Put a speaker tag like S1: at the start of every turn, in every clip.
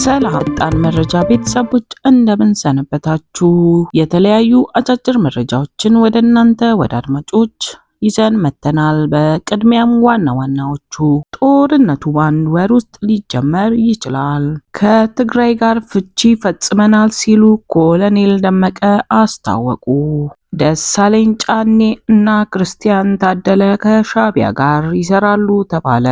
S1: ሰላም መረጃ ቤተሰቦች እንደምን ሰነበታችሁ? የተለያዩ አጫጭር መረጃዎችን ወደ እናንተ ወደ አድማጮች ይዘን መተናል። በቅድሚያም ዋናዎቹ ጦርነቱ በአንድ ወር ውስጥ ሊጀመር ይችላል። ከትግራይ ጋር ፍቺ ፈጽመናል ሲሉ ኮሎኔል ደመቀ አስታወቁ። ደሳለኝ ጫኔ እና ክርስቲያን ታደለ ከሻዕቢያ ጋር ይሰራሉ ተባለ።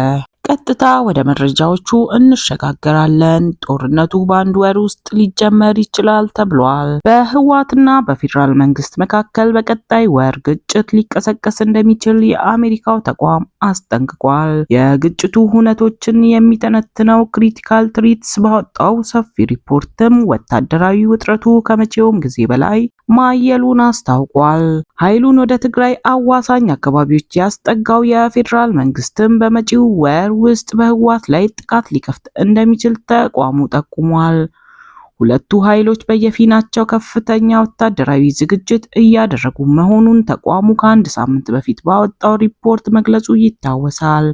S1: ቀጥታ ወደ መረጃዎቹ እንሸጋገራለን። ጦርነቱ በአንድ ወር ውስጥ ሊጀመር ይችላል ተብሏል። በህወሓትና በፌዴራል መንግስት መካከል በቀጣይ ወር ግጭት ሊቀሰቀስ እንደሚችል የአሜሪካው ተቋም አስጠንቅቋል። የግጭቱ ሁነቶችን የሚተነትነው ክሪቲካል ትሪትስ ባወጣው ሰፊ ሪፖርትም ወታደራዊ ውጥረቱ ከመቼውም ጊዜ በላይ ማየሉን አስታውቋል። ኃይሉን ወደ ትግራይ አዋሳኝ አካባቢዎች ያስጠጋው የፌዴራል መንግስትም በመጪው ወር ውስጥ በህወሓት ላይ ጥቃት ሊከፍት እንደሚችል ተቋሙ ጠቁሟል። ሁለቱ ኃይሎች በየፊናቸው ከፍተኛ ወታደራዊ ዝግጅት እያደረጉ መሆኑን ተቋሙ ከአንድ ሳምንት በፊት ባወጣው ሪፖርት መግለጹ ይታወሳል።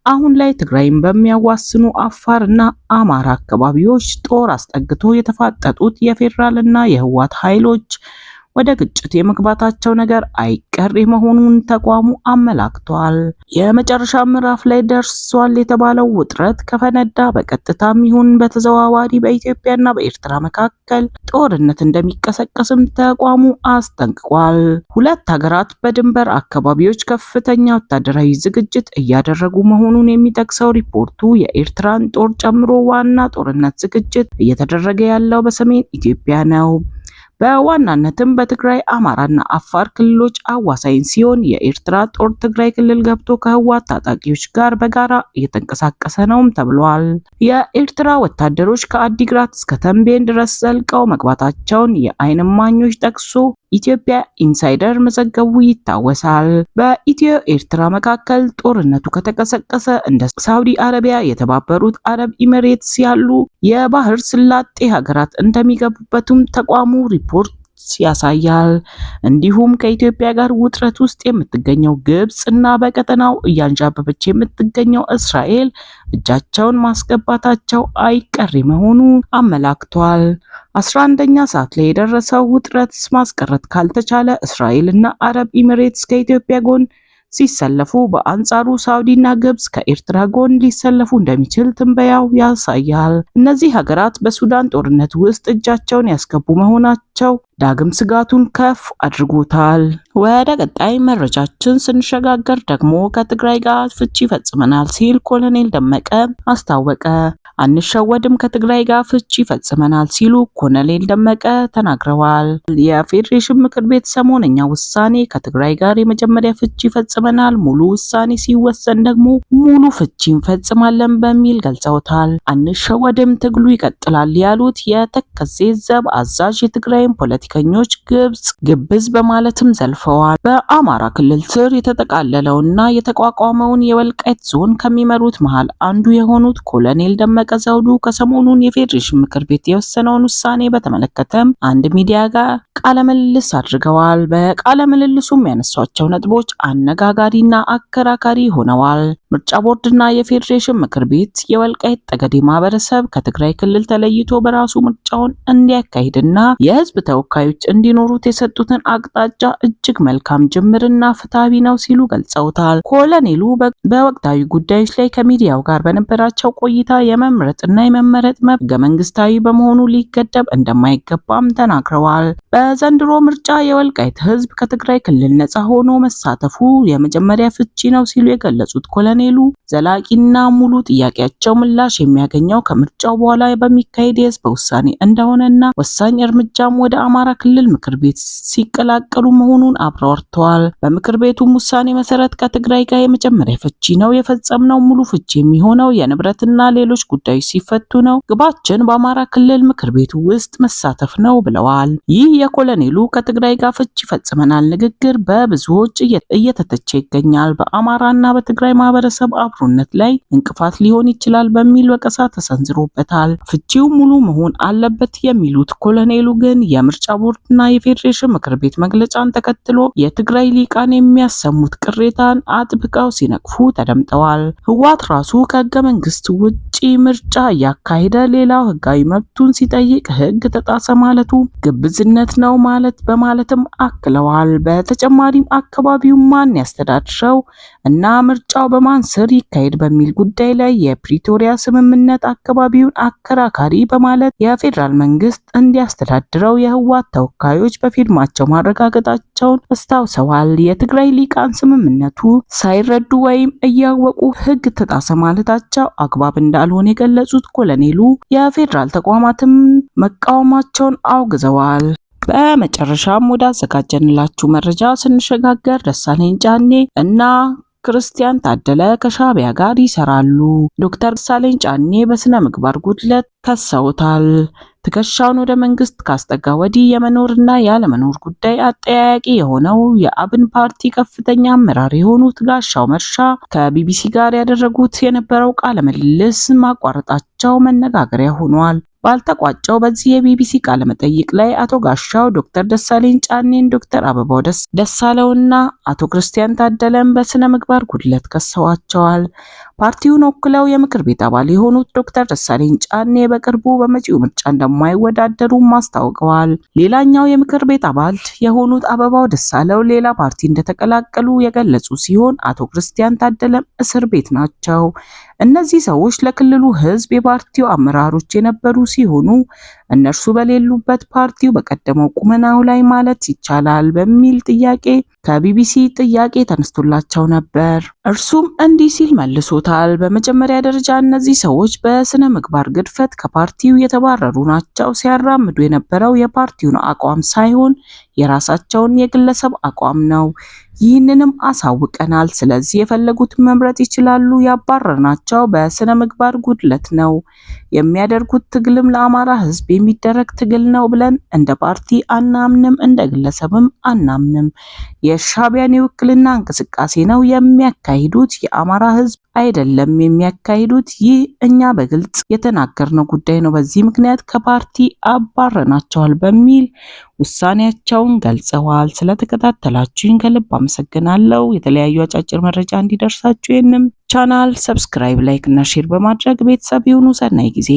S1: አሁን ላይ ትግራይን በሚያዋስኑ አፋር እና አማራ አካባቢዎች ጦር አስጠግቶ የተፋጠጡት የፌዴራል እና የህወሓት ኃይሎች ወደ ግጭት የመግባታቸው ነገር አይቀሬ መሆኑን ተቋሙ አመላክቷል። የመጨረሻ ምዕራፍ ላይ ደርሷል የተባለው ውጥረት ከፈነዳ በቀጥታም ይሁን በተዘዋዋሪ በኢትዮጵያና በኤርትራ መካከል ጦርነት እንደሚቀሰቀስም ተቋሙ አስጠንቅቋል። ሁለት ሀገራት በድንበር አካባቢዎች ከፍተኛ ወታደራዊ ዝግጅት እያደረጉ መሆኑን የሚጠቅሰው ሪፖርቱ የኤርትራን ጦር ጨምሮ ዋና ጦርነት ዝግጅት እየተደረገ ያለው በሰሜን ኢትዮጵያ ነው። በዋናነትም በትግራይ አማራና አፋር ክልሎች አዋሳኝ ሲሆን የኤርትራ ጦር ትግራይ ክልል ገብቶ ከህወሓት ታጣቂዎች ጋር በጋራ እየተንቀሳቀሰ ነውም ተብሏል። የኤርትራ ወታደሮች ከአዲግራት እስከ ተንቤን ድረስ ዘልቀው መግባታቸውን የዓይን እማኞች ጠቅሶ ኢትዮጵያ ኢንሳይደር መዘገቡ ይታወሳል። በኢትዮ ኤርትራ መካከል ጦርነቱ ከተቀሰቀሰ እንደ ሳውዲ አረቢያ፣ የተባበሩት አረብ ኤሚሬትስ ያሉ የባህር ስላጤ ሀገራት እንደሚገቡበትም ተቋሙ ሪፖርት ያሳያል። እንዲሁም ከኢትዮጵያ ጋር ውጥረት ውስጥ የምትገኘው ግብጽ እና በቀጠናው እያንዣበበች የምትገኘው እስራኤል እጃቸውን ማስገባታቸው አይቀሬ መሆኑ አመላክቷል። 11ኛ ሰዓት ላይ የደረሰው ውጥረት ማስቀረት ካልተቻለ እስራኤል እና አረብ ኤሚሬትስ ከኢትዮጵያ ጎን ሲሰለፉ፣ በአንጻሩ ሳውዲና ግብጽ ከኤርትራ ጎን ሊሰለፉ እንደሚችል ትንበያው ያሳያል። እነዚህ ሀገራት በሱዳን ጦርነት ውስጥ እጃቸውን ያስገቡ መሆናቸው ዳግም ስጋቱን ከፍ አድርጎታል። ወደ ቀጣይ መረጃችን ስንሸጋገር ደግሞ ከትግራይ ጋር ፍቺ ፈጽመናል ሲል ኮሎኔል ደመቀ አስታወቀ። አንሸወድም፣ ከትግራይ ጋር ፍቺ ፈጽመናል ሲሉ ኮሎኔል ደመቀ ተናግረዋል። የፌዴሬሽን ምክር ቤት ሰሞነኛ ውሳኔ ከትግራይ ጋር የመጀመሪያ ፍቺ ፈጽመናል፣ ሙሉ ውሳኔ ሲወሰን ደግሞ ሙሉ ፍቺ እንፈጽማለን በሚል ገልጸውታል። አንሸወድም፣ ትግሉ ይቀጥላል ያሉት የተከዜ ዘብ አዛዥ የትግራይን ፖለቲከኞች ግብዝ በማለትም ዘልፈዋል። በአማራ ክልል ስር የተጠቃለለውና የተቋቋመውን የወልቃይት ዞን ከሚመሩት መሃል አንዱ የሆኑት ኮሎኔል ደመቀ ዘውዱ ከሰሞኑን የፌዴሬሽን ምክር ቤት የወሰነውን ውሳኔ በተመለከተም አንድ ሚዲያ ጋር ቃለ ምልልስ አድርገዋል። በቃለ ምልልሱም ያነሷቸው ነጥቦች አነጋጋሪና አከራካሪ ሆነዋል። ምርጫ ቦርድና የፌዴሬሽን ምክር ቤት የወልቃይት ጠገዴ ማህበረሰብ ከትግራይ ክልል ተለይቶ በራሱ ምርጫውን እንዲያካሂድና የህዝብ ተወካዮች እንዲኖሩት የሰጡትን አቅጣጫ እጅግ መልካም ጅምርና ፍትሃዊ ነው ሲሉ ገልጸውታል። ኮሎኔሉ በወቅታዊ ጉዳዮች ላይ ከሚዲያው ጋር በነበራቸው ቆይታ የመምረጥና የመመረጥ መብት ህገ መንግስታዊ በመሆኑ ሊገደብ እንደማይገባም ተናግረዋል። በዘንድሮ ምርጫ የወልቃይት ህዝብ ከትግራይ ክልል ነጻ ሆኖ መሳተፉ የመጀመሪያ ፍቺ ነው ሲሉ የገለጹት ኮሎኔሉ ዘላቂና ሙሉ ጥያቄያቸው ምላሽ የሚያገኘው ከምርጫው በኋላ በሚካሄድ የህዝብ ውሳኔ እንደሆነና ወሳኝ እርምጃም ወደ አማራ ክልል ምክር ቤት ሲቀላቀሉ መሆኑን አብራርተዋል። በምክር ቤቱም ውሳኔ መሰረት ከትግራይ ጋር የመጀመሪያ ፍቺ ነው የፈጸምነው፣ ሙሉ ፍቺ የሚሆነው የንብረትና ሌሎች ጉዳዮች ሲፈቱ ነው። ግባችን በአማራ ክልል ምክር ቤቱ ውስጥ መሳተፍ ነው ብለዋል። ይህ የኮሎኔሉ ከትግራይ ጋር ፍቺ ፈጽመናል ንግግር በብዙዎች እየተተቸ ይገኛል። በአማራና በትግራይ ማህበረሰብ የህብረተሰብ አብሮነት ላይ እንቅፋት ሊሆን ይችላል በሚል ወቀሳ ተሰንዝሮበታል። ፍቺው ሙሉ መሆን አለበት የሚሉት ኮሎኔሉ ግን የምርጫ ቦርድና የፌዴሬሽን ምክር ቤት መግለጫን ተከትሎ የትግራይ ሊቃን የሚያሰሙት ቅሬታን አጥብቀው ሲነቅፉ ተደምጠዋል። ህወሓት ራሱ ከህገ መንግስት ውጪ ምርጫ እያካሄደ ሌላው ህጋዊ መብቱን ሲጠይቅ ህግ ተጣሰ ማለቱ ግብዝነት ነው በማለትም አክለዋል። በተጨማሪም አካባቢው ማን ያስተዳድረው እና ምርጫው በማን ስር ይካሄድ በሚል ጉዳይ ላይ የፕሪቶሪያ ስምምነት አካባቢውን አከራካሪ በማለት የፌዴራል መንግስት እንዲያስተዳድረው የህወሓት ተወካዮች በፊርማቸው ማረጋገጣቸውን አስታውሰዋል። የትግራይ ሊቃን ስምምነቱ ሳይረዱ ወይም እያወቁ ህግ ተጣሰ ማለታቸው አግባብ እንዳልሆነ የገለጹት ኮሎኔሉ የፌዴራል ተቋማትም መቃወማቸውን አውግዘዋል። በመጨረሻም ወደ አዘጋጀንላችሁ መረጃ ስንሸጋገር ደሳለኝ ጫኔ እና ክርስቲያን ታደለ ከሻዕቢያ ጋር ይሰራሉ። ዶክተር ደሳለኝ ጫኔ በስነ ምግባር ጉድለት ከሰውታል። ትከሻውን ወደ መንግስት ካስጠጋ ወዲህ የመኖርና ያለመኖር ጉዳይ አጠያያቂ የሆነው የአብን ፓርቲ ከፍተኛ አመራር የሆኑት ጋሻው መርሻ ከቢቢሲ ጋር ያደረጉት የነበረው ቃለ ምልልስ ማቋረጣቸው መነጋገሪያ ሆኗል። ባልተቋጨው በዚህ የቢቢሲ ቃለ መጠይቅ ላይ አቶ ጋሻው ዶክተር ደሳለኝ ጫኔን፣ ዶክተር አበባው ደሳለውና አቶ ክርስቲያን ታደለን በስነ ምግባር ጉድለት ከሰዋቸዋል። ፓርቲውን ወክለው የምክር ቤት አባል የሆኑት ዶክተር ደሳለኝ ጫኔ በቅርቡ በመጪው ምርጫ እንደማይወዳደሩ አስታውቀዋል። ሌላኛው የምክር ቤት አባል የሆኑት አበባው ደሳለው ሌላ ፓርቲ እንደተቀላቀሉ የገለጹ ሲሆን አቶ ክርስቲያን ታደለም እስር ቤት ናቸው። እነዚህ ሰዎች ለክልሉ ህዝብ የፓርቲው አመራሮች የነበሩ ሲሆኑ እነርሱ በሌሉበት ፓርቲው በቀደመው ቁመናው ላይ ማለት ይቻላል በሚል ጥያቄ ከቢቢሲ ጥያቄ ተነስቶላቸው ነበር። እርሱም እንዲህ ሲል መልሶታል። በመጀመሪያ ደረጃ እነዚህ ሰዎች በስነ ምግባር ግድፈት ከፓርቲው የተባረሩ ናቸው። ሲያራምዱ የነበረው የፓርቲውን አቋም ሳይሆን የራሳቸውን የግለሰብ አቋም ነው። ይህንንም አሳውቀናል። ስለዚህ የፈለጉትን መምረጥ ይችላሉ። ያባረርናቸው በስነ ምግባር ጉድለት ነው። የሚያደርጉት ትግልም ለአማራ ህዝብ የሚደረግ ትግል ነው ብለን እንደ ፓርቲ አናምንም፣ እንደ ግለሰብም አናምንም። የሻዕቢያን የውክልና እንቅስቃሴ ነው የሚያካሂዱት፣ የአማራ ህዝብ አይደለም የሚያካሂዱት። ይህ እኛ በግልጽ የተናገርነው ጉዳይ ነው። በዚህ ምክንያት ከፓርቲ አባረናቸዋል በሚል ውሳኔያቸውን ገልጸዋል። ስለተከታተላችሁኝ ከልብ አመሰግናለሁ። የተለያዩ አጫጭር መረጃ እንዲደርሳችሁ ይህንን ቻናል ሰብስክራይብ፣ ላይክ እና ሼር በማድረግ ቤተሰብ ይሁኑ። ሰናይ ጊዜ